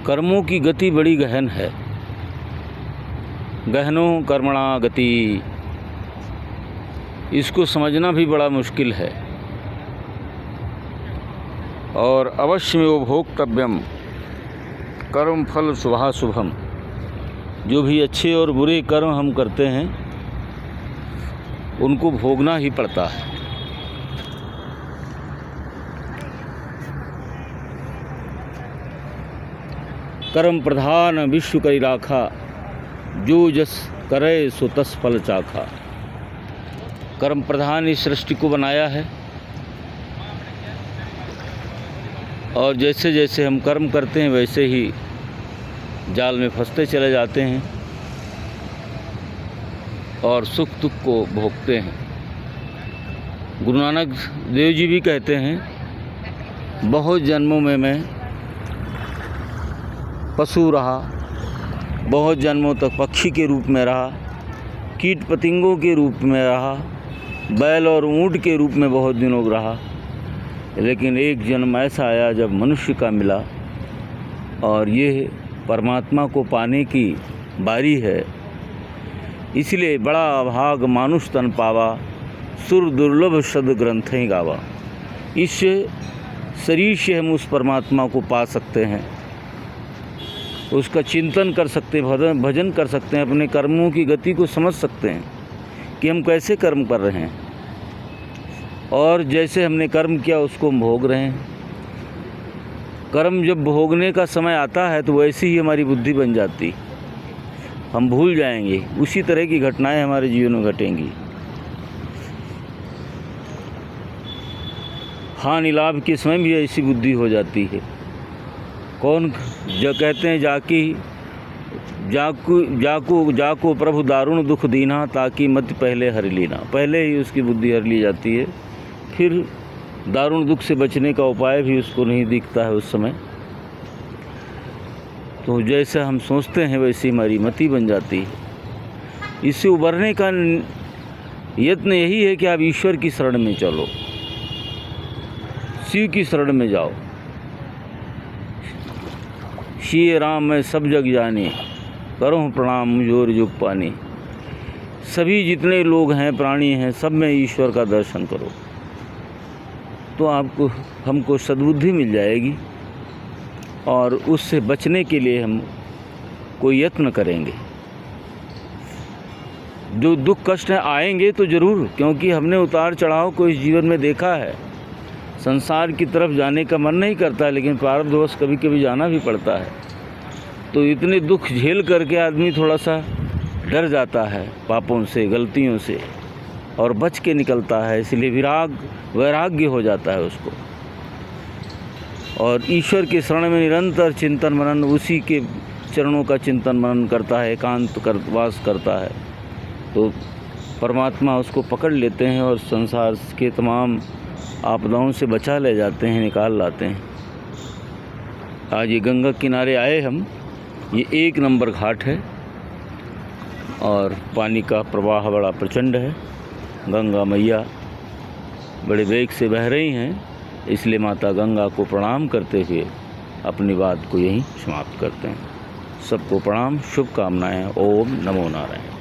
कर्मों की गति बड़ी गहन है। गहनो कर्मणा गति, इसको समझना भी बड़ा मुश्किल है। और अवश्यमेव भोक्तव्यम कर्म फल शुभाशुभम, जो भी अच्छे और बुरे कर्म हम करते हैं उनको भोगना ही पड़ता है। कर्म प्रधान विश्व करी राखा, जो जस करे सो तस फल चाखा। कर्म प्रधान इस सृष्टि को बनाया है और जैसे जैसे हम कर्म करते हैं वैसे ही जाल में फंसते चले जाते हैं और सुख दुख को भोगते हैं। गुरु नानक देव जी भी कहते हैं, बहुत जन्मों में मैं पशु रहा, बहुत जन्मों तक पक्षी के रूप में रहा, कीट पतंगों के रूप में रहा, बैल और ऊँट के रूप में बहुत दिनों रहा, लेकिन एक जन्म ऐसा आया जब मनुष्य का मिला और ये परमात्मा को पाने की बारी है। इसलिए बड़ा अभाग मानुष तन पावा, सुर दुर्लभ शब्द ग्रंथें गावा। इस शरीर से हम उस परमात्मा को पा सकते हैं, उसका चिंतन कर सकते हैं, भजन कर सकते हैं, अपने कर्मों की गति को समझ सकते हैं कि हम कैसे कर्म कर रहे हैं और जैसे हमने कर्म किया उसको हम भोग रहे हैं। कर्म जब भोगने का समय आता है तो वैसी ही हमारी बुद्धि बन जाती, हम भूल जाएंगे, उसी तरह की घटनाएं हमारे जीवन में घटेंगी। हानि लाभ के समय भी ऐसी बुद्धि हो जाती है। कौन जो कहते हैं, जाको प्रभु दारुण दुख दीना, ताकि मत पहले हर लीना। पहले ही उसकी बुद्धि हर ली जाती है, फिर दारुण दुख से बचने का उपाय भी उसको नहीं दिखता है उस समय। तो जैसा हम सोचते हैं वैसी हमारी मति बन जाती है। इससे उबरने का यत्न यही है कि आप ईश्वर की शरण में चलो, शिव की शरण में जाओ। श्री राम मैं सब जग जाने, करो प्रणाम मुझोर जुग पाने। सभी जितने लोग हैं, प्राणी हैं, सब में ईश्वर का दर्शन करो तो आपको हमको सद्बुद्धि मिल जाएगी और उससे बचने के लिए हम कोई यत्न करेंगे। जो दुख कष्ट आएंगे तो ज़रूर, क्योंकि हमने उतार चढ़ाव को इस जीवन में देखा है। संसार की तरफ जाने का मन नहीं करता, लेकिन प्रारब्धवश कभी कभी जाना भी पड़ता है। तो इतने दुख झेल करके आदमी थोड़ा सा डर जाता है पापों से, गलतियों से, और बच के निकलता है। इसलिए वैराग्य हो जाता है उसको, और ईश्वर के शरण में निरंतर चिंतन मनन, उसी के चरणों का चिंतन मनन करता है, एकांत वास करता है, तो परमात्मा उसको पकड़ लेते हैं और संसार के तमाम आपदाओं से बचा ले जाते हैं, निकाल लाते हैं। आज ये गंगा किनारे आए हम, ये 1 नंबर घाट है और पानी का प्रवाह बड़ा प्रचंड है। गंगा मैया बड़े वेग से बह रही हैं, इसलिए माता गंगा को प्रणाम करते हुए अपनी बात को यहीं समाप्त करते हैं। सबको प्रणाम, शुभकामनाएं। ओम नमो नारायण।